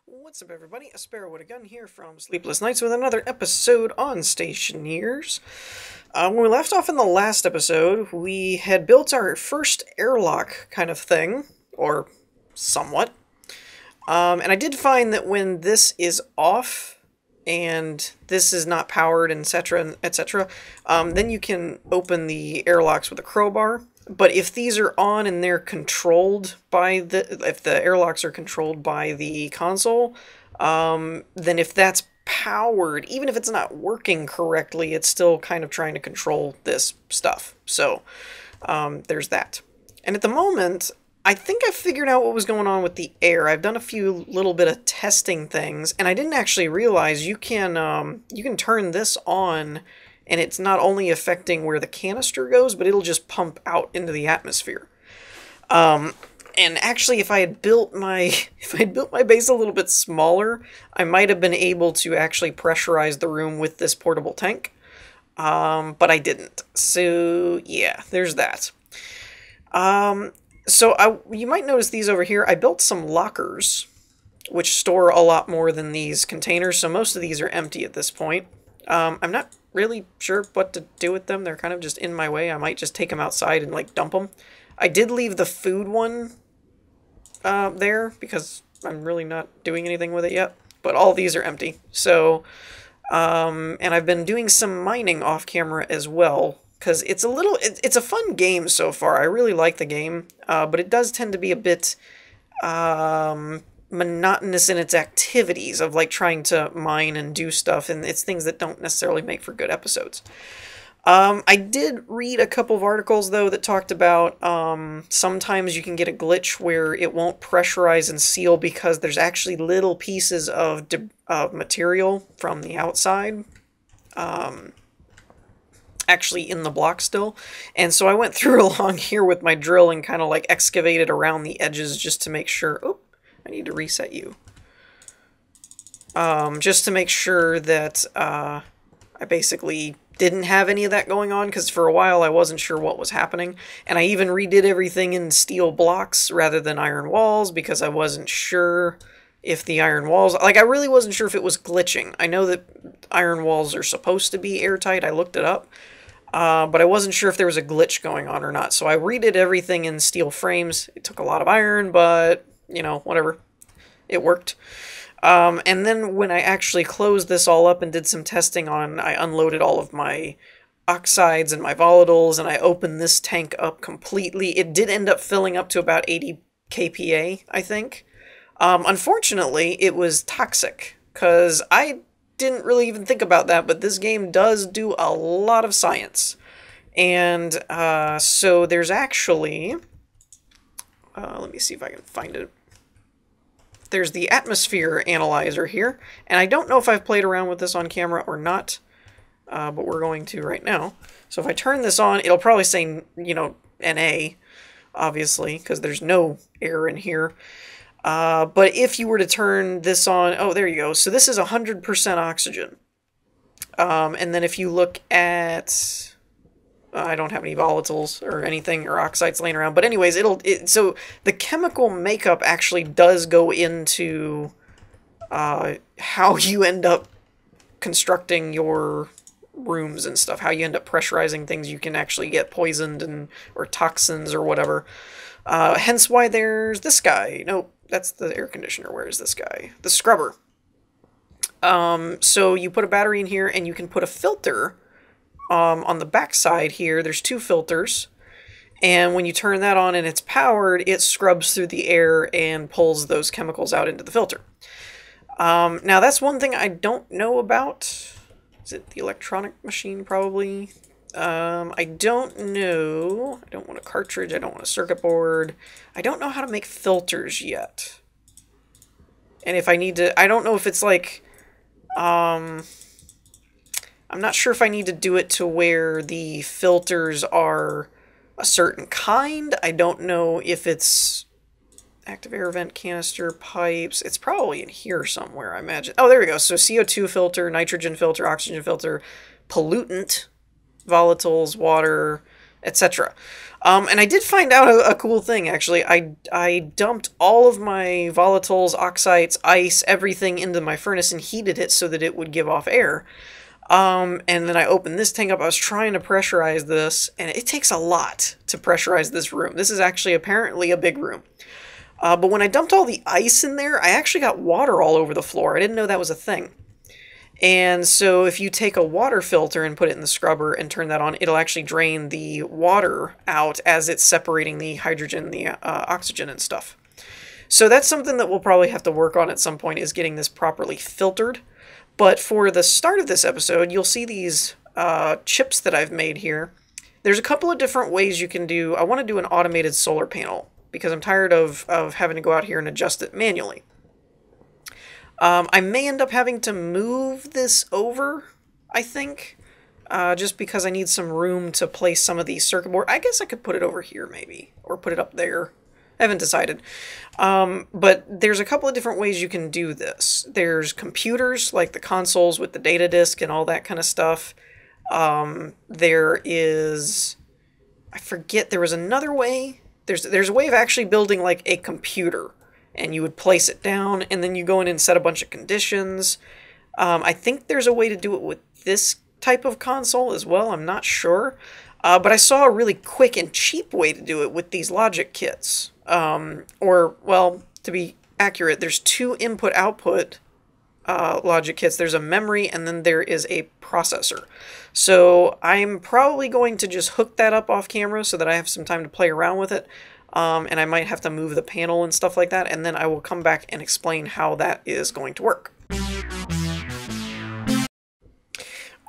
What's up, everybody? A Sparrow with a Gun here from Sleepless Nights with another episode on Stationeers. When we left off in the last episode, we had built our first airlock kind of thing, or somewhat. And I did find that when this is off, and this is not powered, etc., etc., then you can open the airlocks with a crowbar. But if these are on and they're controlled by if the airlocks are controlled by the console, then if that's powered, even if it's not working correctly, it's still kind of trying to control this stuff. So, there's that. And at the moment, I think I figured out what was going on with the air. I've done a few little bit of testing things, and I didn't actually realize you can turn this on, and it's not only affecting where the canister goes, but it'll just pump out into the atmosphere. And actually, if I had built my base a little bit smaller, I might have been able to actually pressurize the room with this portable tank. But I didn't. So yeah, there's that. You might notice these over here. I built some lockers, which store a lot more than these containers. So most of these are empty at this point. I'm not really sure what to do with them. They're kind of just in my way. I might just take them outside and like dump them. I did leave the food one there because I'm really not doing anything with it yet. But all these are empty. So, and I've been doing some mining off camera as well because it's a fun game so far. I really like the game, but it does tend to be a bit monotonous in its activities of like trying to mine and do stuff, and it's things that don't necessarily make for good episodes. I did read a couple of articles though that talked about sometimes you can get a glitch where it won't pressurize and seal because there's actually little pieces of material from the outside actually in the block still. And so I went through along here with my drill and kind of like excavated around the edges just to make sure. Oh, I need to reset you. Just to make sure that I basically didn't have any of that going on, because for a while I wasn't sure what was happening. And I even redid everything in steel blocks rather than iron walls because I wasn't sure if the iron walls... Like, I really wasn't sure if it was glitching. I know that iron walls are supposed to be airtight. I looked it up. But I wasn't sure if there was a glitch going on or not. So I redid everything in steel frames. It took a lot of iron, but... you know, whatever. It worked. And then when I actually closed this all up and did some testing on, I unloaded all of my oxides and my volatiles, and I opened this tank up completely. It did end up filling up to about 80 kPa, I think. Unfortunately, it was toxic, because I didn't really even think about that, but this game does do a lot of science. And so there's actually... let me see if I can find it. There's the atmosphere analyzer here, and I don't know if I've played around with this on camera or not, but we're going to right now. So if I turn this on, it'll probably say, you know, NA, obviously, because there's no air in here. But if you were to turn this on, oh, there you go. So this is 100% oxygen. And then if you look at... I don't have any volatiles or anything or oxides laying around. But anyways, so the chemical makeup actually does go into how you end up constructing your rooms and stuff. How you end up pressurizing things. You can actually get poisoned or toxins or whatever. Hence why there's this guy. Nope, that's the air conditioner. Where is this guy? The scrubber. So you put a battery in here and you can put a filter on the back side here. There's two filters, and when you turn that on and it's powered, it scrubs through the air and pulls those chemicals out into the filter. Now that's one thing I don't know about. Is it the electronic machine? Probably. I don't know. I don't want a cartridge. I don't want a circuit board. I don't know how to make filters yet. And if I need to, I don't know if it's like, I'm not sure if I need to do it to where the filters are a certain kind. I don't know if it's active air vent canister pipes. It's probably in here somewhere, I imagine. Oh, there we go. So CO2 filter, nitrogen filter, oxygen filter, pollutant, volatiles, water, etc. And I did find out a cool thing, actually. I dumped all of my volatiles, oxides, ice, everything into my furnace and heated it so that it would give off air. And then I opened this tank up. I was trying to pressurize this, and it takes a lot to pressurize this room. This is actually apparently a big room. But when I dumped all the ice in there, I actually got water all over the floor. I didn't know that was a thing. And so if you take a water filter and put it in the scrubber and turn that on, it'll actually drain the water out as it's separating the hydrogen, the oxygen and stuff. So that's something that we'll probably have to work on at some point, is getting this properly filtered. But for the start of this episode, you'll see these chips that I've made here. There's a couple of different ways you can do. I want to do an automated solar panel because I'm tired of having to go out here and adjust it manually. I may end up having to move this over, I think, just because I need some room to place some of these circuit board. I guess I could put it over here maybe, or put it up there. I haven't decided. But there's a couple of different ways you can do this. There's computers, like the consoles with the data disk and all that kind of stuff. There is, I forget, there was another way. There's a way of actually building like a computer, and you would place it down, and then you go in and set a bunch of conditions. I think there's a way to do it with this type of console as well. I'm not sure. But I saw a really quick and cheap way to do it with these logic kits. Well, to be accurate, there's two input-output logic kits. There's a memory, and then there is a processor. So I'm probably going to just hook that up off camera so that I have some time to play around with it. And I might have to move the panel and stuff like that, and then I will come back and explain how that is going to work.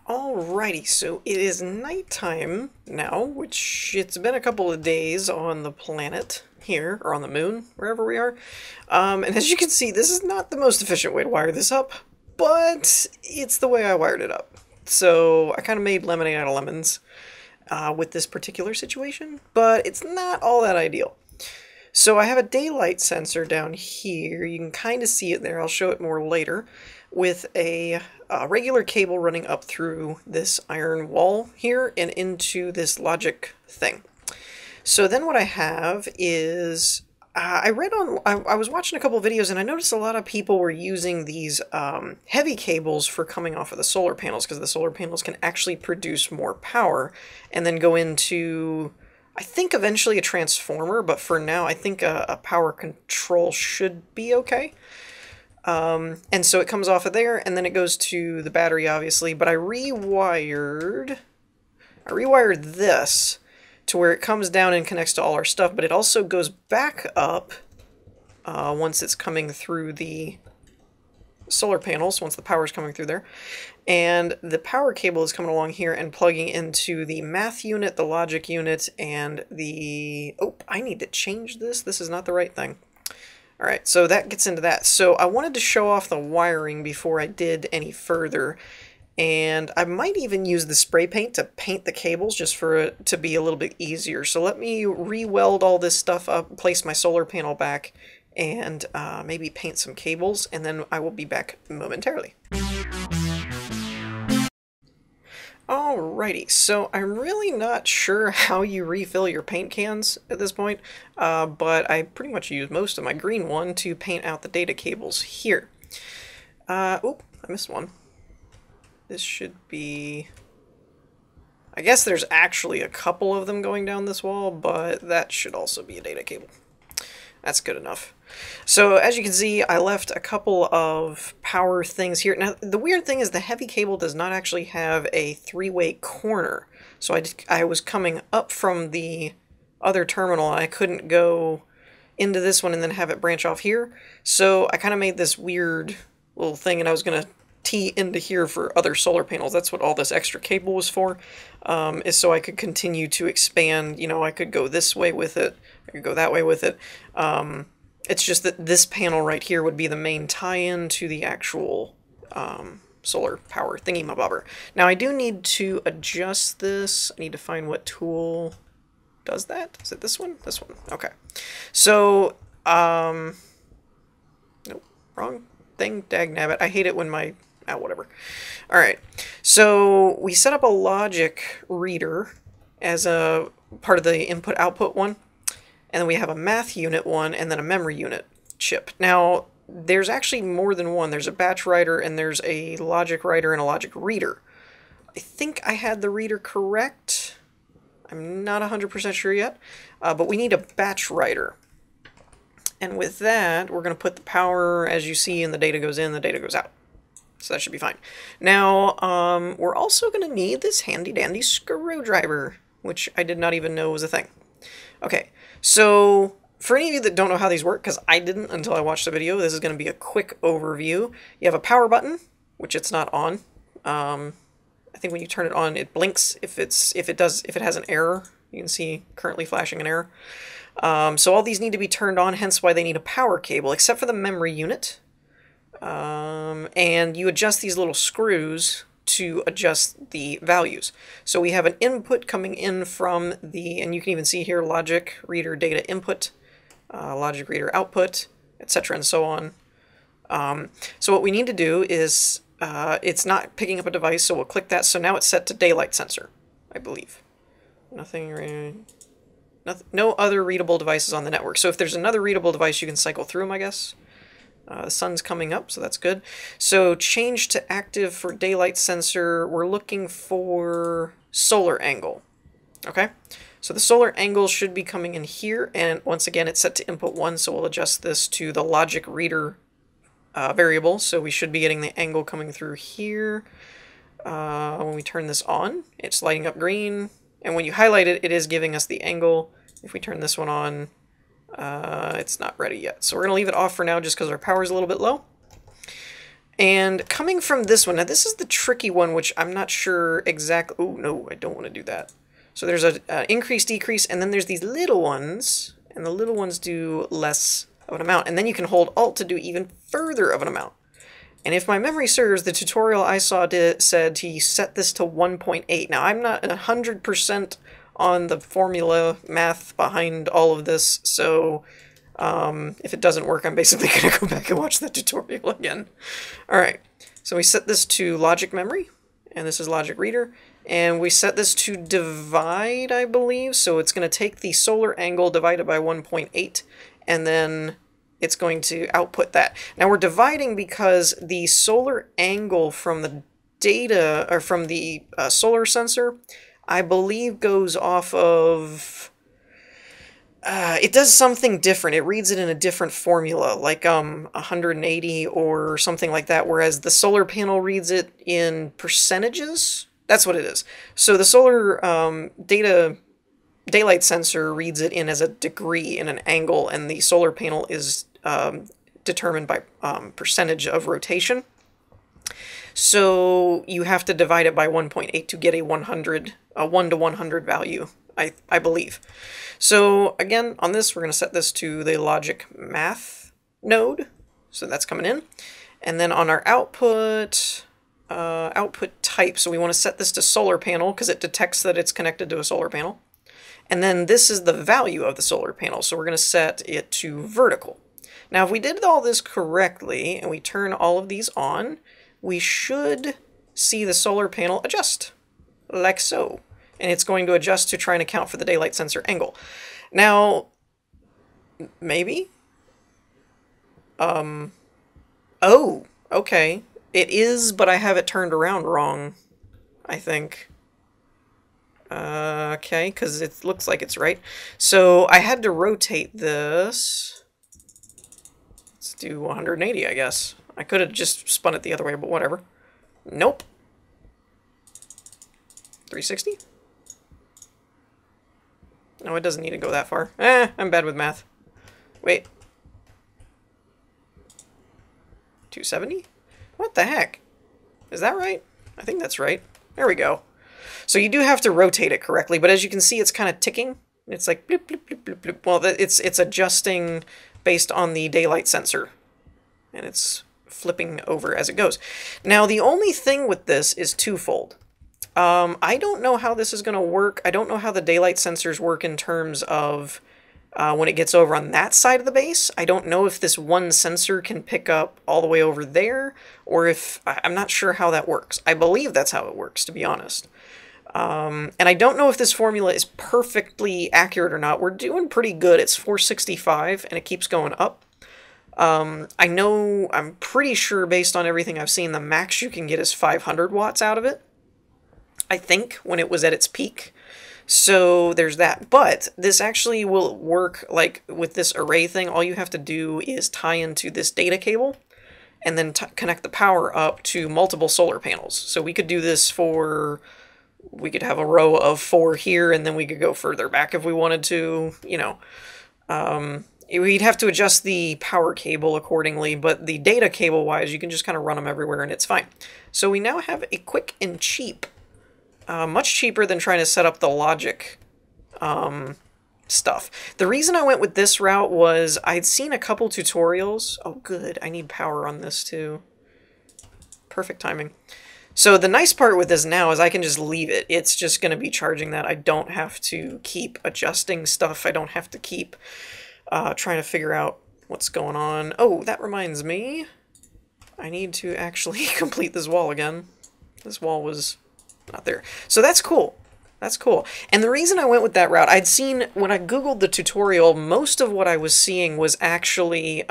Alrighty, so it is nighttime now, which it's been a couple of days on the planet here, or on the moon, wherever we are. And as you can see, this is not the most efficient way to wire this up, but it's the way I wired it up. So I kind of made lemonade out of lemons with this particular situation, but it's not all that ideal. So I have a daylight sensor down here. You can kind of see it there. I'll show it more later, with a regular cable running up through this iron wall here and into this logic thing. So then what I have is, I was watching a couple videos and I noticed a lot of people were using these heavy cables for coming off of the solar panels, because the solar panels can actually produce more power and then go into, I think eventually a transformer, but for now I think a power control should be okay. And so it comes off of there, and then it goes to the battery, obviously, but I rewired this to where it comes down and connects to all our stuff, but it also goes back up once it's coming through the solar panels, once the power is coming through there. And the power cable is coming along here and plugging into the math unit, the logic unit, and the... Oh, I need to change this. This is not the right thing. Alright, so that gets into that. So I wanted to show off the wiring before I did any further, and I might even use the spray paint to paint the cables just for it to be a little bit easier. So let me re-weld all this stuff up, place my solar panel back, and maybe paint some cables, and then I will be back momentarily. Alrighty, so I'm really not sure how you refill your paint cans at this point, but I pretty much use most of my green one to paint out the data cables here. Oop, I missed one. This should be... I guess there's actually a couple of them going down this wall, but that should also be a data cable. That's good enough. So as you can see, I left a couple of power things here. Now, the weird thing is the heavy cable does not actually have a three-way corner. So I was coming up from the other terminal, and I couldn't go into this one and then have it branch off here. So I kind of made this weird little thing, and I was going to tee into here for other solar panels. That's what all this extra cable was for, is so I could continue to expand. You know, I could go this way with it, I could go that way with it. It's just that this panel right here would be the main tie-in to the actual solar power thingy-mabobber. Now I do need to adjust this. I need to find what tool does that. Is it this one? This one. Okay. So, nope, wrong thing. Dagnabbit. I hate it when my... Ah, whatever. Alright. So, we set up a logic reader as a part of the input-output one. And then we have a math unit one, and then a memory unit chip. Now, there's actually more than one. There's a batch writer, and there's a logic writer and a logic reader. I think I had the reader correct. I'm not 100% sure yet, but we need a batch writer. And with that, we're going to put the power, as you see, and the data goes in, the data goes out. So that should be fine. Now, we're also going to need this handy-dandy screwdriver, which I did not even know was a thing. Okay, so for any of you that don't know how these work, because I didn't until I watched the video, this is going to be a quick overview. You have a power button, which it's not on. I think when you turn it on, it blinks if it has an error. You can see currently flashing an error. So all these need to be turned on, hence why they need a power cable, except for the memory unit. And you adjust these little screws to adjust the values. So we have an input coming in from the, and you can even see here, logic reader data input, logic reader output, etc. and so on. So what we need to do is, it's not picking up a device, so we'll click that. So now it's set to daylight sensor, I believe. No other readable devices on the network. So if there's another readable device, you can cycle through them, I guess. The sun's coming up, so that's good. So change to active for daylight sensor. We're looking for solar angle. Okay, so the solar angle should be coming in here, and once again it's set to input 1, so we'll adjust this to the logic reader variable. So we should be getting the angle coming through here. When we turn this on, it's lighting up green, and when you highlight it, it is giving us the angle. If we turn this one on, it's not ready yet. So we're going to leave it off for now just because our power is a little bit low. And coming from this one, now this is the tricky one, which I'm not sure exactly. Oh, no, I don't want to do that. So there's an increase, decrease, and then there's these little ones, and the little ones do less of an amount. And then you can hold Alt to do even further of an amount. And if my memory serves, the tutorial I saw said to set this to 1.8. Now, I'm not 100% on the formula math behind all of this, so if it doesn't work, I'm basically going to go back and watch the tutorial again. Alright, so we set this to logic memory, and this is logic reader, and we set this to divide, I believe, so it's going to take the solar angle divided by 1.8, and then it's going to output that. Now we're dividing because the solar angle from the data, or from the solar sensor, I believe goes off of, it does something different. It reads it in a different formula, like 180 or something like that, whereas the solar panel reads it in percentages. That's what it is. So the solar daylight sensor reads it in as a degree in an angle, and the solar panel is determined by percentage of rotation. So you have to divide it by 1.8 to get a 1 to 100 value, I believe. So again, on this, we're going to set this to the logic math node. So that's coming in. And then on our output, output type, so we want to set this to solar panel because it detects that it's connected to a solar panel. And then this is the value of the solar panel, so we're going to set it to vertical. Now, if we did all this correctly and we turn all of these on, we should see the solar panel adjust, like so. And it's going to adjust to try and account for the daylight sensor angle. Now, maybe? Oh, okay. It is, but I have it turned around wrong, I think. Okay, because it looks like it's right. So I had to rotate this. Let's do 180, I guess. I could have just spun it the other way, but whatever. Nope. 360? No, it doesn't need to go that far. I'm bad with math. Wait. 270? What the heck? Is that right? I think that's right. There we go. So you do have to rotate it correctly, but as you can see, it's kind of ticking. It's like bloop, bloop, bloop, bloop, bloop. Well, it's adjusting based on the daylight sensor, and it's flipping over as it goes. Now, the only thing with this is twofold. I don't know how this is going to work. I don't know how the daylight sensors work in terms of when it gets over on that side of the base. I don't know if this one sensor can pick up all the way over there, or if I'm not sure how that works. I believe that's how it works, to be honest. And I don't know if this formula is perfectly accurate or not. We're doing pretty good. It's 465 and it keeps going up. I'm pretty sure based on everything I've seen, the max you can get is 500 watts out of it. I think when it was at its peak. So there's that. But this actually will work like with this array thing. All you have to do is tie into this data cable and then connect the power up to multiple solar panels. So we could do this for, we could have a row of 4 here, and then we could go further back if we wanted to, you know. We'd have to adjust the power cable accordingly, but the data cable wise, you can just kind of run them everywhere and it's fine. So we now have a quick and cheap, much cheaper than trying to set up the logic stuff. The reason I went with this route was I'd seen a couple tutorials. Oh good, I need power on this too. Perfect timing. So the nice part with this now is I can just leave it. It's just going to be charging that. I don't have to keep adjusting stuff. I don't have to keep trying to figure out what's going on. Oh, that reminds me. I need to actually complete this wall again. This wall was not there. So that's cool. That's cool. And the reason I went with that route, I'd seen, when I Googled the tutorial, most of what I was seeing was actually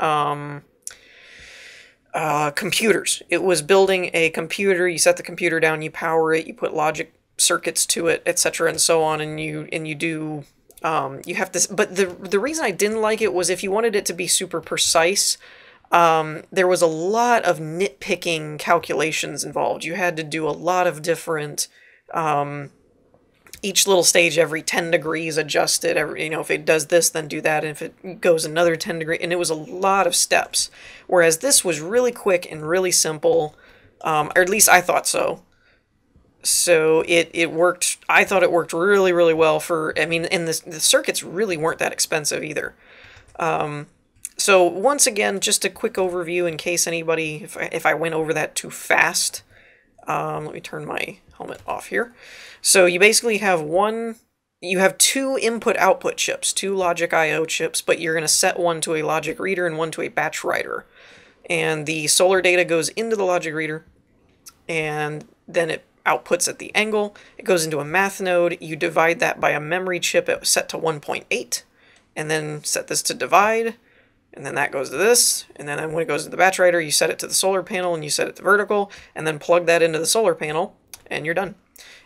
computers. It was building a computer, you set the computer down, you power it, you put logic circuits to it, etc. and so on, and you do, you have this, but the reason I didn't like it was if you wanted it to be super precise, there was a lot of nitpicking calculations involved. You had to do a lot of different, each little stage every 10 degrees adjusted, every, you know, if it does this, then do that, and if it goes another 10 degrees, and it was a lot of steps. Whereas this was really quick and really simple, or at least I thought so. So it worked, I thought it worked really, really well for, I mean, and the circuits really weren't that expensive either. So once again, just a quick overview in case anybody, if I went over that too fast. Let me turn my helmet off here. So you basically have you have 2 input-output chips, 2 logic I/O chips, but you're going to set one to a logic reader and one to a batch writer. And the solar data goes into the logic reader, and then it outputs at the angle. It goes into a math node. You divide that by a memory chip set to 1.8, and then set this to divide. And then that goes to this, and then when it goes to the batch writer, you set it to the solar panel, and you set it to vertical, and then plug that into the solar panel, and you're done.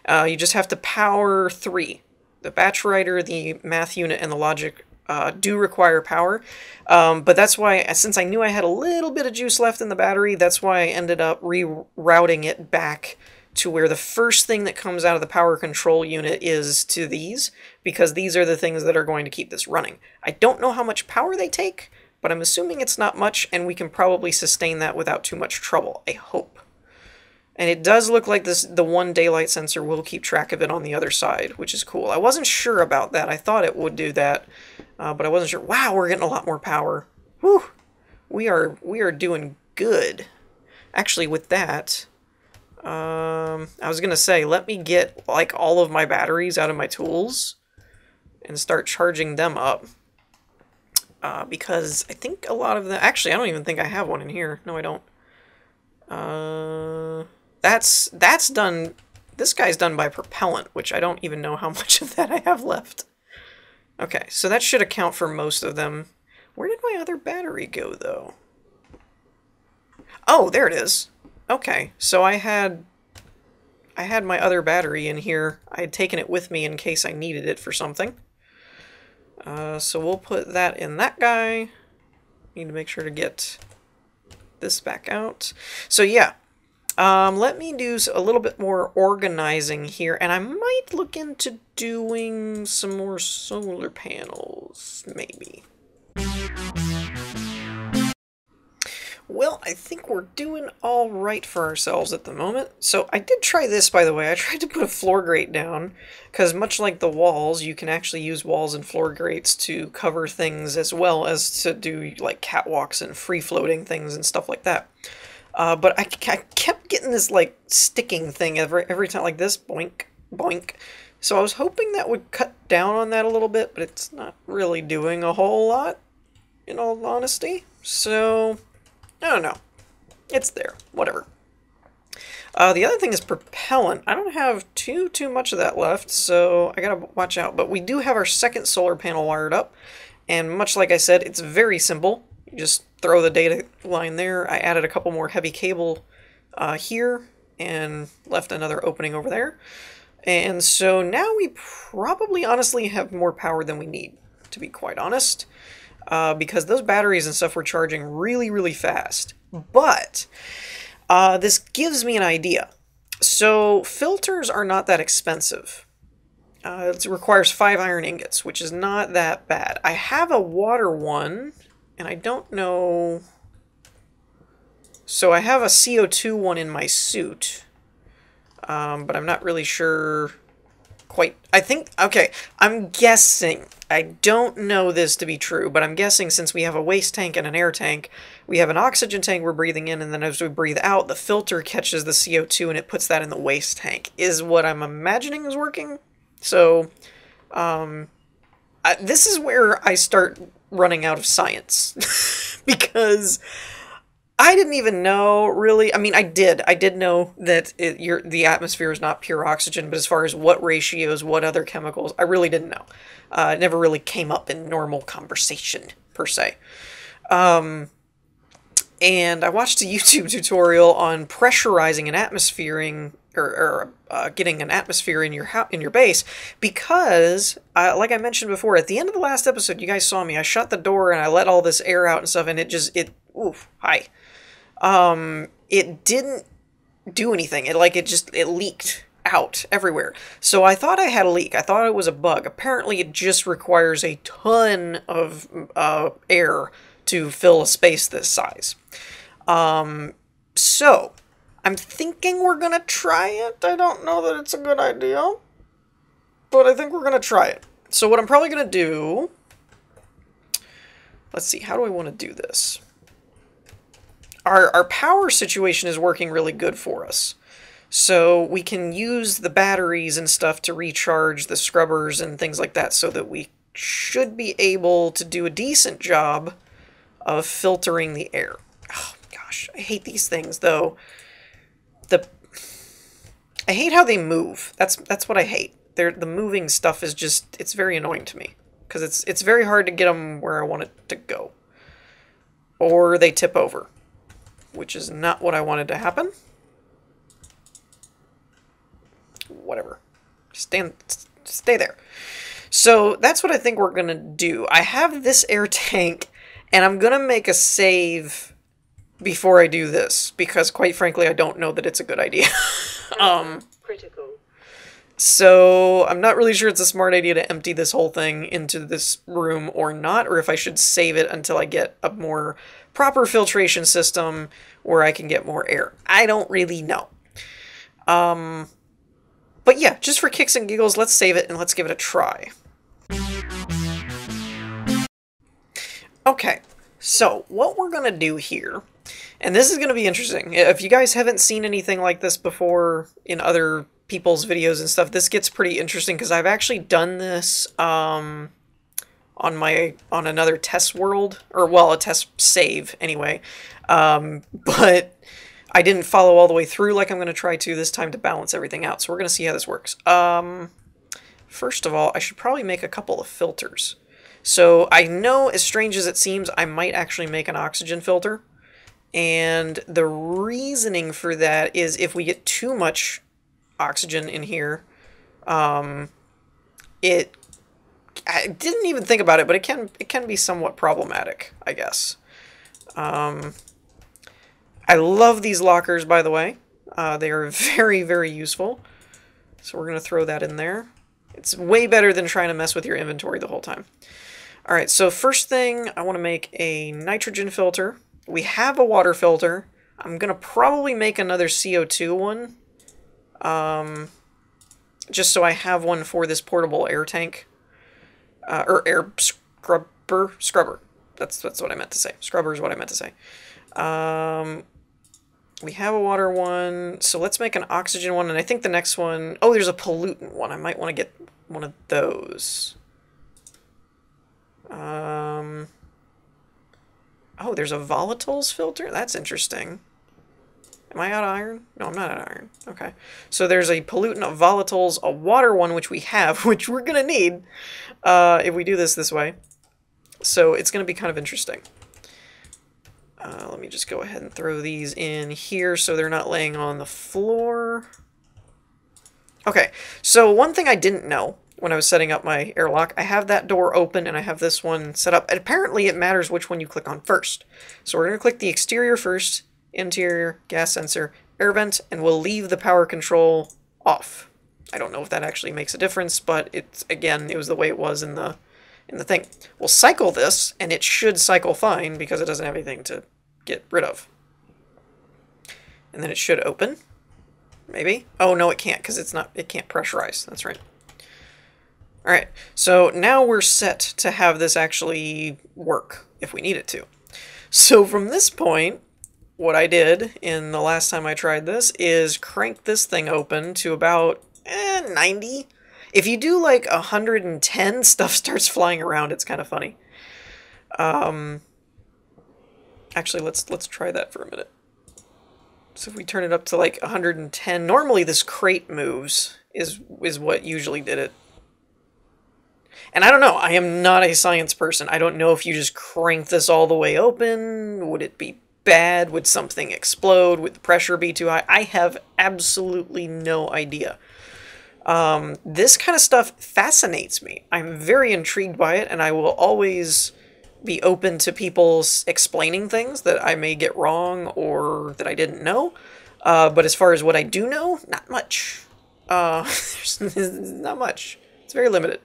You just have to power 3. The batch writer, the math unit, and the logic do require power, but that's why, since I knew I had a little bit of juice left in the battery, that's why I ended up rerouting it back to where the first thing that comes out of the power control unit is to these, because these are the things that are going to keep this running. I don't know how much power they take, but I'm assuming it's not much, and we can probably sustain that without too much trouble, I hope. And it does look like the one daylight sensor will keep track of it on the other side, which is cool. I wasn't sure about that. I thought it would do that, but I wasn't sure. Wow, we're getting a lot more power. Whew! We are doing good. Actually, with that, I was gonna say, let me get like all of my batteries out of my tools and start charging them up. Because I think a lot of them... Actually, I don't even think I have one in here. No, I don't. That's done... This guy's done by propellant, which I don't even know how much of that I have left. Okay, so that should account for most of them. Where did my other battery go, though? Oh, there it is. Okay, so I had my other battery in here. I had taken it with me in case I needed it for something. So we'll put that in that guy. Need to make sure to get this back out. So yeah, let me do a little bit more organizing here, and I might look into doing some more solar panels, maybe. Well, I think we're doing all right for ourselves at the moment. So I did try this, by the way. I tried to put a floor grate down, because much like the walls, you can actually use walls and floor grates to cover things as well as to do like catwalks and free-floating things and stuff like that. But I kept getting this like sticking thing every time, like this, boink, boink. So I was hoping that would cut down on that a little bit, but it's not really doing a whole lot, in all honesty. So... I don't know. It's there. Whatever. The other thing is propellant. I don't have too much of that left, so I gotta watch out. But we do have our second solar panel wired up, and much like I said, it's very simple. You just throw the data line there. I added a couple more heavy cable here, and left another opening over there. And so now we probably honestly have more power than we need, to be quite honest, because those batteries and stuff were charging really fast. But this gives me an idea. So filters are not that expensive. It requires 5 iron ingots, which is not that bad. I have a water one, and I don't know... So I have a CO2 one in my suit, but I'm not really sure quite... I think... Okay, I'm guessing. I don't know this to be true, but I'm guessing since we have a waste tank and an air tank, we have an oxygen tank we're breathing in, and then as we breathe out, the filter catches the CO2 and it puts that in the waste tank, is what I'm imagining is working. So, this is where I start running out of science. Because I didn't even know, really. I mean, I did know that the atmosphere is not pure oxygen, but as far as what ratios, what other chemicals, I really didn't know. It never really came up in normal conversation, per se. And I watched a YouTube tutorial on pressurizing an atmosphere, or getting an atmosphere in your base, because, like I mentioned before, at the end of the last episode, you guys saw me, I shut the door and I let all this air out and stuff, and it didn't do anything. It leaked out everywhere. So I thought I had a leak. I thought it was a bug. Apparently it just requires a ton of air to fill a space this size. So I'm thinking we're gonna try it. I don't know that it's a good idea, but I think we're gonna try it. So what I'm probably gonna do, let's see, how do I want to do this? Our power situation is working really good for us. So we can use the batteries and stuff to recharge the scrubbers and things like that, so that we should be able to do a decent job of filtering the air. Oh gosh, I hate these things though. I hate how they move. That's what I hate. The moving stuff is just, it's very annoying to me, because it's very hard to get them where I want it to go. Or they tip over, which is not what I wanted to happen. Whatever. Stay there. So that's what I think we're going to do. I have this air tank, and I'm going to make a save before I do this, because quite frankly, I don't know that it's a good idea. Critical. So I'm not really sure it's a smart idea to empty this whole thing into this room or not, or if I should save it until I get a more proper filtration system where I can get more air. I don't really know. But yeah, just for kicks and giggles, let's save it and let's give it a try. Okay, so what we're going to do here, and this is going to be interesting. If you guys haven't seen anything like this before in other people's videos and stuff, this gets pretty interesting, because I've actually done this on another test world, or well, a test save anyway, but I didn't follow all the way through like I'm going to try to this time to balance everything out. So we're going to see how this works. First of all, I should probably make a couple of filters. So I know, as strange as it seems, I might actually make an oxygen filter. And the reasoning for that is if we get too much oxygen in here, I didn't even think about it, but it can be somewhat problematic, I guess. I love these lockers, by the way. They are very useful. So we're going to throw that in there. It's way better than trying to mess with your inventory the whole time. Alright, so first thing, I want to make a nitrogen filter. We have a water filter. I'm going to probably make another CO2 one. Just so I have one for this portable air tank. Or air scrubber. That's what I meant to say. Scrubber is what I meant to say. We have a water one, so let's make an oxygen one, and I think the next one... Oh, there's a pollutant one. I might want to get one of those. Oh, there's a volatiles filter? That's interesting. Am I out of iron? No, I'm not out of iron. Okay. So there's a pollutant of volatiles, a water one, which we have, which we're going to need if we do this way. So it's going to be kind of interesting. Let me just go ahead and throw these in here so they're not laying on the floor. Okay, so one thing I didn't know when I was setting up my airlock, I have that door open and I have this one set up. And apparently it matters which one you click on first. So we're going to click the exterior first, interior, gas sensor, air vent, and we'll leave the power control off. I don't know if that actually makes a difference, but it's, again, it was the way it was in the thing. We'll cycle this, and it should cycle fine because it doesn't have anything to get rid of. And then it should open. Maybe? Oh, no, it can't, because it can't pressurize. That's right. Alright, so now we're set to have this actually work, if we need it to. So from this point, what I did in the last time I tried this is crank this thing open to about 90. If you do like 110, stuff starts flying around. It's kind of funny. Actually, let's try that for a minute. So if we turn it up to like 110, normally this crate moves is what usually did it. And I don't know, I am not a science person. I don't know if you just crank this all the way open, would it be bad? Would something explode? Would the pressure be too high? I have absolutely no idea. This kind of stuff fascinates me. I'm very intrigued by it, and I will always be open to people explaining things that I may get wrong or that I didn't know. But as far as what I do know, not much. There's not much. It's very limited.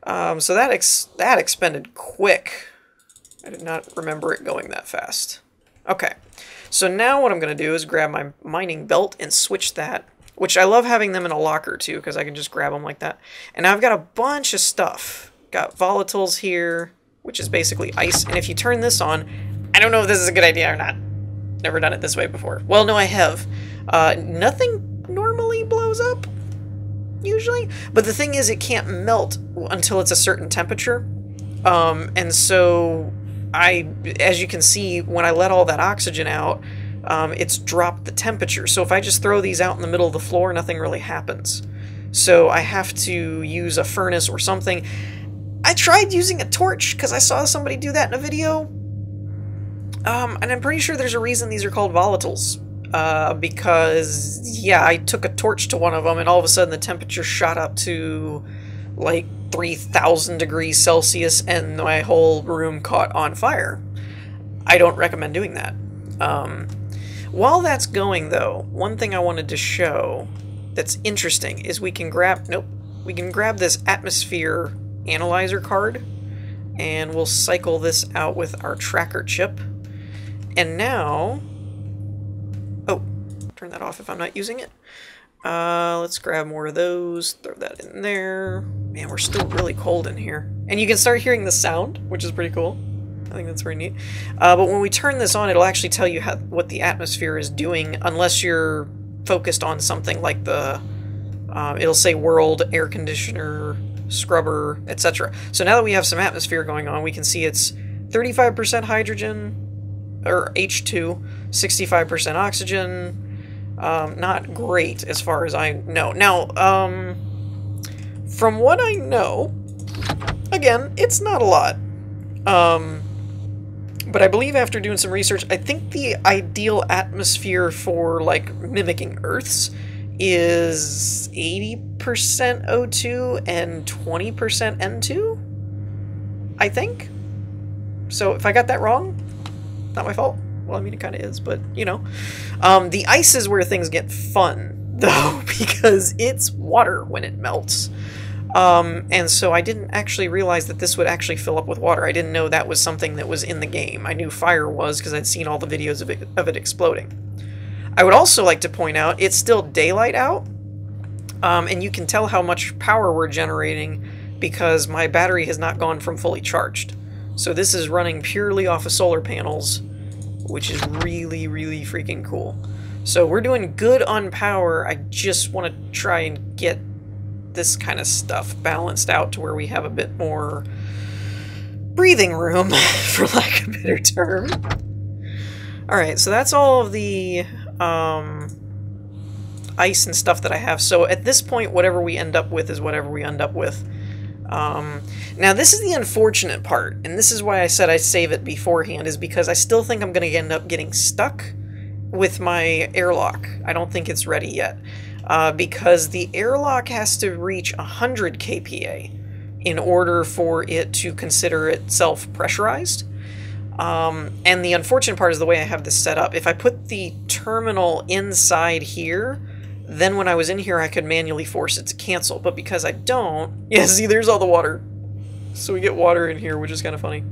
So that expended quick. I did not remember it going that fast. Okay, so now what I'm going to do is grab my mining belt and switch that, which I love having them in a locker too, because I can just grab them like that. And now I've got a bunch of stuff. Got volatiles here, which is basically ice, and if you turn this on, I don't know if this is a good idea or not. Never done it this way before. Well, no, I have. Nothing normally blows up, usually, but the thing is it can't melt until it's a certain temperature. And so as you can see, when I let all that oxygen out, it's dropped the temperature. So if I just throw these out in the middle of the floor, nothing really happens. So I have to use a furnace or something. I tried using a torch because I saw somebody do that in a video. And I'm pretty sure there's a reason these are called volatiles. Because, yeah, I took a torch to one of them and all of a sudden the temperature shot up to like 3,000 degrees Celsius and my whole room caught on fire. I don't recommend doing that. While that's going, though, one thing I wanted to show that's interesting is we can grab this atmosphere analyzer card, and we'll cycle this out with our tracker chip. And now, oh, turn that off if I'm not using it. Let's grab more of those, throw that in there. Man, we're still really cold in here. And you can start hearing the sound, which is pretty cool. I think that's pretty neat. But when we turn this on, it'll actually tell you what the atmosphere is doing, unless you're focused on something like the, it'll say world, air conditioner, scrubber, etc. So now that we have some atmosphere going on, we can see it's 35% hydrogen, or H2, 65% oxygen. Not great as far as I know. Now, from what I know, again, it's not a lot. But I believe after doing some research, I think the ideal atmosphere for, like, mimicking Earth's is 80% O2 and 20% N2? I think? So if I got that wrong, not my fault. Well, I mean, it kind of is, but, you know. The ice is where things get fun, though, because it's water when it melts. And so I didn't actually realize that this would actually fill up with water. I didn't know that was something that was in the game. I knew fire was because I'd seen all the videos of it exploding. I would also like to point out, it's still daylight out, and you can tell how much power we're generating because my battery has not gone from fully charged. So this is running purely off of solar panels, which is really, really freaking cool. So we're doing good on power. I just want to try and get this kind of stuff balanced out to where we have a bit more breathing room, for lack of a better term. Alright, so that's all of the ice and stuff that I have. So at this point, whatever we end up with is whatever we end up with. Now this is the unfortunate part, and this is why I said I'd save it beforehand, is because I still think I'm going to end up getting stuck with my airlock. I don't think it's ready yet, because the airlock has to reach 100 kPa in order for it to consider itself pressurized. And the unfortunate part is the way I have this set up. If I put the terminal inside here, then when I was in here I could manually force it to cancel, but because I don't... Yeah, see, there's all the water. So we get water in here, which is kind of funny.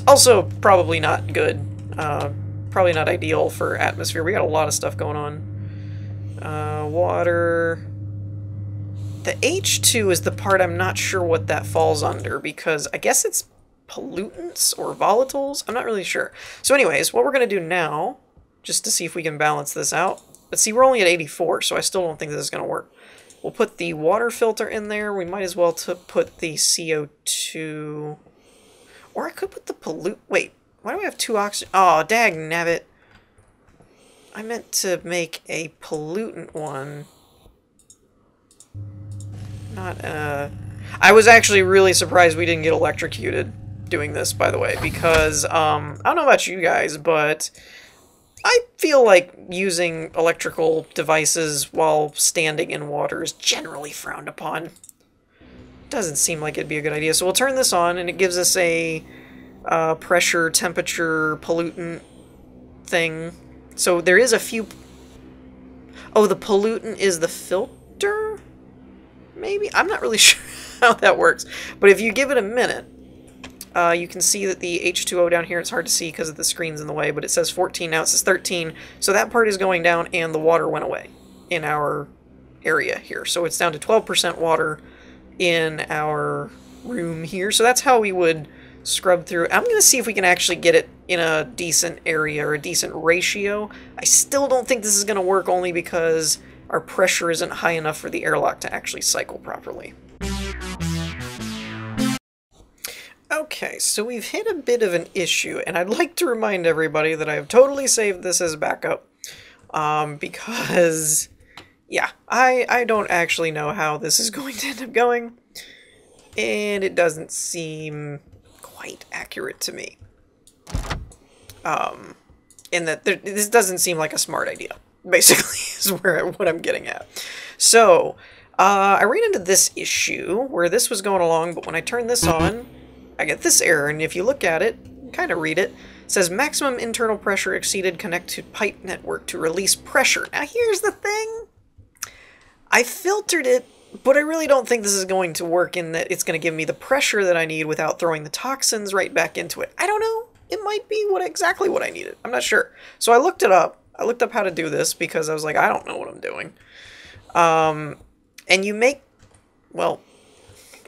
Also, probably not good. Probably not ideal for atmosphere. We got a lot of stuff going on. Water... The H2 is the part I'm not sure what that falls under, because I guess it's pollutants or volatiles? I'm not really sure. So anyways, what we're going to do now, just to see if we can balance this out, but see, we're only at 84, so I still don't think this is going to work. We'll put the water filter in there. We might as well put the CO2, or I could put the wait, why do we have two oxygen? Oh, dag nabbit. I meant to make a pollutant one. I was actually really surprised we didn't get electrocuted doing this, by the way, because, I don't know about you guys, but I feel like using electrical devices while standing in water is generally frowned upon. Doesn't seem like it'd be a good idea. So we'll turn this on, and it gives us a pressure, temperature, pollutant thing. So there is a few... Oh, the pollutant is the filter? Maybe? I'm not really sure how that works. But if you give it a minute, you can see that the H2O down here, it's hard to see because the screen's in the way, but it says 14, now it says 13. So that part is going down, and the water went away in our area here. So it's down to 12% water in our room here. So that's how we would scrub through. I'm going to see if we can actually get it in a decent area or a decent ratio. I still don't think this is going to work, only because our pressure isn't high enough for the airlock to actually cycle properly. Okay, so we've hit a bit of an issue, and I'd like to remind everybody that I have totally saved this as backup, because, yeah, I don't actually know how this is going to end up going, and it doesn't seem quite accurate to me. In that this doesn't seem like a smart idea, basically, is what I'm getting at. So, I ran into this issue where this was going along, but when I turn this on, I get this error, and if you look at it, kind of read it, it says maximum internal pressure exceeded, connect to pipe network to release pressure. Now here's the thing, I filtered it, but I really don't think this is going to work in that it's going to give me the pressure that I need without throwing the toxins right back into it. I don't know, it might be exactly what I needed, I'm not sure. So I looked it up, I looked up how to do this because I was like, I don't know what I'm doing. And you make, well,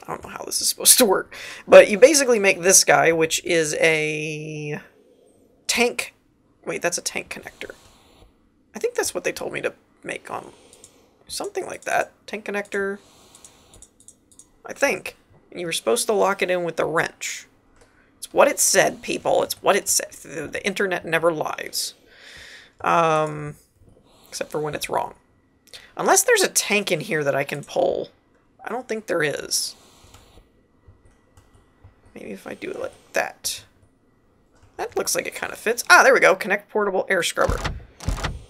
I don't know how this is supposed to work, but you basically make this guy, which is a tank. Wait, that's a tank connector. I think that's what they told me to make on something like that. Tank connector, I think. And you were supposed to lock it in with the wrench. It's what it said, people. It's what it said. The internet never lies. Except for when it's wrong. Unless there's a tank in here that I can pull. I don't think there is. Maybe if I do it like that. That looks like it kind of fits. Ah, there we go. Connect portable air scrubber.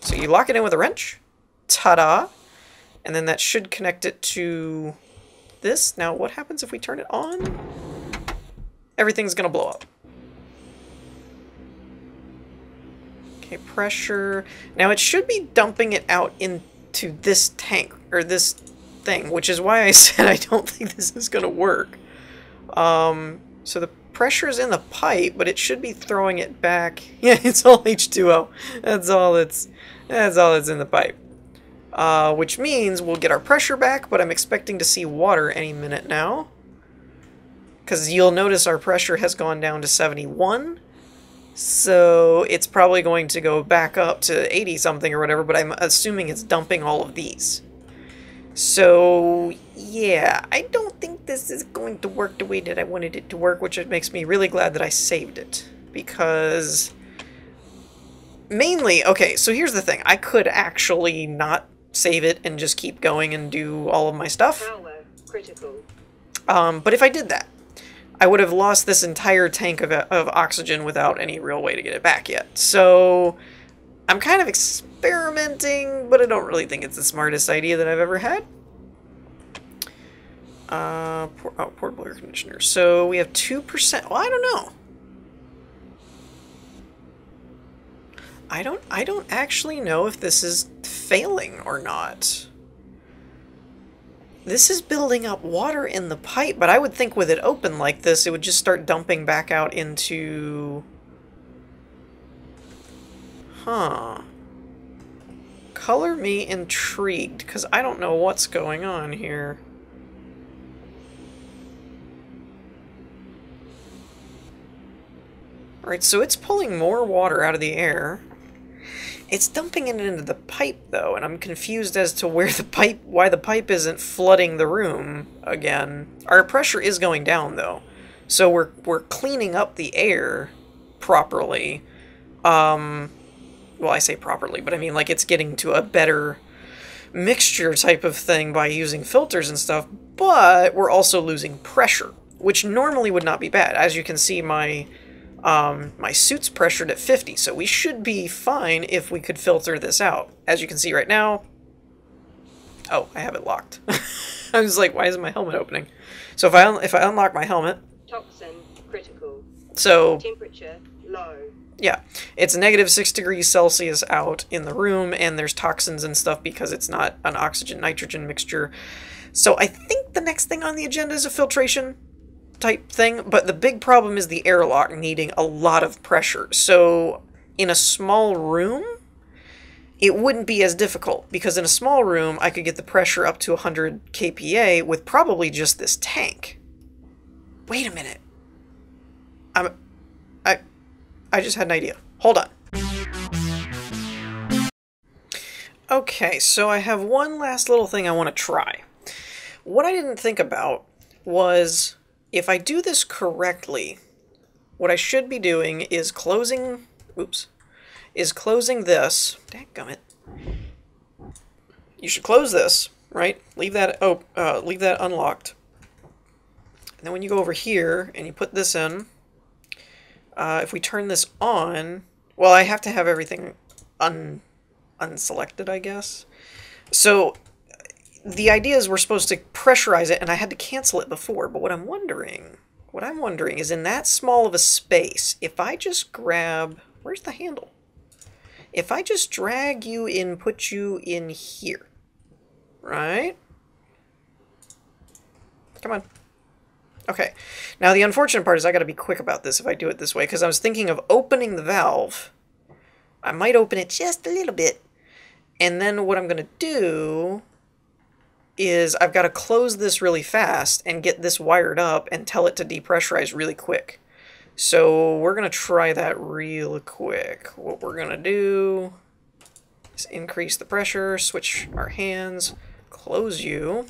So you lock it in with a wrench. Ta-da! And then that should connect it to this. Now, what happens if we turn it on? Everything's going to blow up. Okay, pressure. Now, it should be dumping it out into this tank, or this thing, which is why I said I don't think this is going to work. So the pressure is in the pipe, but it should be throwing it back. Yeah, it's all H2O. That's all that's in the pipe. Which means we'll get our pressure back, but I'm expecting to see water any minute now. Because you'll notice our pressure has gone down to 71. So it's probably going to go back up to 80 something or whatever, but I'm assuming it's dumping all of these. So, yeah, I don't think this is going to work the way that I wanted it to work, which makes me really glad that I saved it. Because Mainly, okay, so here's the thing. I could actually not save it and just keep going and do all of my stuff. Power critical. But if I did that, I would have lost this entire tank of oxygen without any real way to get it back yet. So I'm kind of experimenting, but I don't really think it's the smartest idea that I've ever had. Portable air conditioner. So we have 2%. Well, I don't know. I don't actually know if this is failing or not. This is building up water in the pipe, but I would think with it open like this, it would just start dumping back out into... Huh. Color me intrigued, because I don't know what's going on here. Alright, so it's pulling more water out of the air. It's dumping it into the pipe, though, and I'm confused as to why the pipe isn't flooding the room again. Our pressure is going down, though, so we're cleaning up the air properly. Well, I say properly, but I mean, like, it's getting to a better mixture type of thing by using filters and stuff, but we're also losing pressure, which normally would not be bad. As you can see, my suit's pressured at 50, so we should be fine if we could filter this out. As you can see right now... Oh, I have it locked. I was like, why isn't my helmet opening? So if I unlock my helmet... Toxin critical. So... Temperature low. Yeah, it's -6 degrees Celsius out in the room, and there's toxins and stuff because it's not an oxygen-nitrogen mixture. So I think the next thing on the agenda is a filtration type thing, but the big problem is the airlock needing a lot of pressure. So in a small room, it wouldn't be as difficult, because in a small room, I could get the pressure up to 100 kPa with probably just this tank. Wait a minute. I just had an idea. Hold on. Okay, so I have one last little thing I want to try. What I didn't think about was, if I do this correctly, what I should be doing is closing this. Dadgummit. You should close this, right? Leave that unlocked. And then when you go over here and you put this in, if we turn this on, well, I have to have everything unselected, I guess. So the idea is we're supposed to pressurize it, and I had to cancel it before, but what I'm wondering is, in that small of a space, if I just grab, where's the handle? If I just drag you in, put you in here, right? Come on. Okay, now the unfortunate part is I gotta be quick about this if I do it this way, because I was thinking of opening the valve. I might open it just a little bit, and then what I'm gonna do is I've got to close this really fast and get this wired up and tell it to depressurize really quick. So we're gonna try that real quick. What we're gonna do is increase the pressure, switch our hands, close you.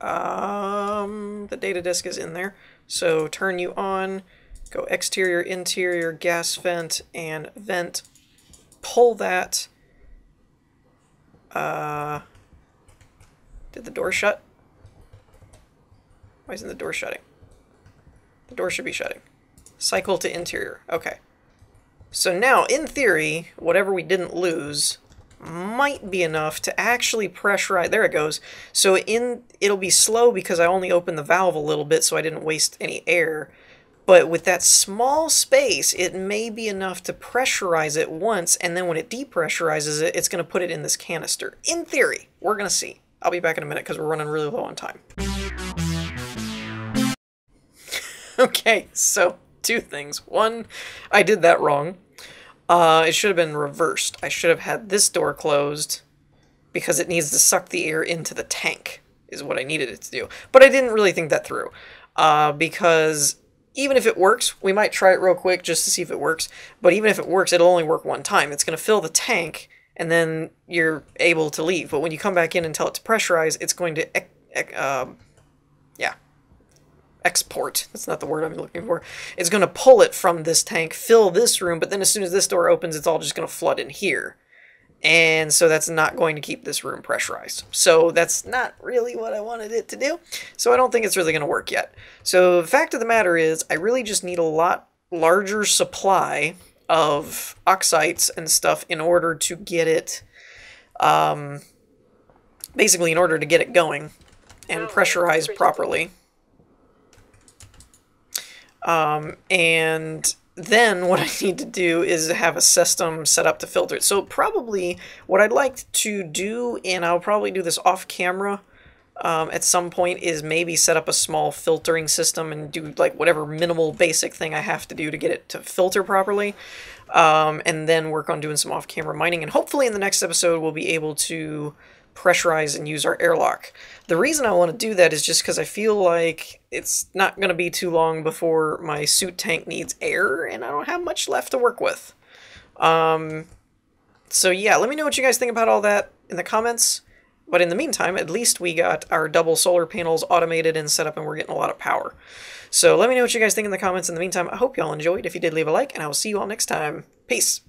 The data disk is in there, so turn you on, go exterior, interior, gas vent, and vent, pull that. Did the door shut? Why isn't the door shutting? The door should be shutting. Cycle to interior, okay. So now, in theory, whatever we didn't lose might be enough to actually pressurize. There it goes. So it'll be slow because I only opened the valve a little bit, so I didn't waste any air. But with that small space, it may be enough to pressurize it once, and then when it depressurizes it, it's going to put it in this canister. In theory, we're going to see. I'll be back in a minute because we're running really low on time. Okay, so two things. One, I did that wrong. It should have been reversed. I should have had this door closed because it needs to suck the air into the tank, is what I needed it to do. But I didn't really think that through, because even if it works, we might try it real quick just to see if it works, but even if it works, it'll only work one time. It's going to fill the tank, and then you're able to leave. But when you come back in and tell it to pressurize, it's going to export. That's not the word I'm looking for. It's going to pull it from this tank, fill this room, but then as soon as this door opens, it's all just going to flood in here. And so that's not going to keep this room pressurized. So that's not really what I wanted it to do. So I don't think it's really going to work yet. So the fact of the matter is, I really just need a lot larger supply of oxides and stuff in order to get it, basically in order to get it going and pressurize properly. And then what I need to do is have a system set up to filter it. So probably what I'd like to do, and I'll probably do this off camera at some point, is maybe set up a small filtering system and do like whatever minimal basic thing I have to do to get it to filter properly. And then work on doing some off-camera mining. And hopefully in the next episode we'll be able to pressurize and use our airlock. The reason I want to do that is just because I feel like it's not going to be too long before my suit tank needs air, and I don't have much left to work with. So yeah, let me know what you guys think about all that in the comments. But in the meantime, at least we got our double solar panels automated and set up, and we're getting a lot of power. So let me know what you guys think in the comments. In the meantime, I hope y'all enjoyed. If you did, leave a like, and I will see you all next time. Peace.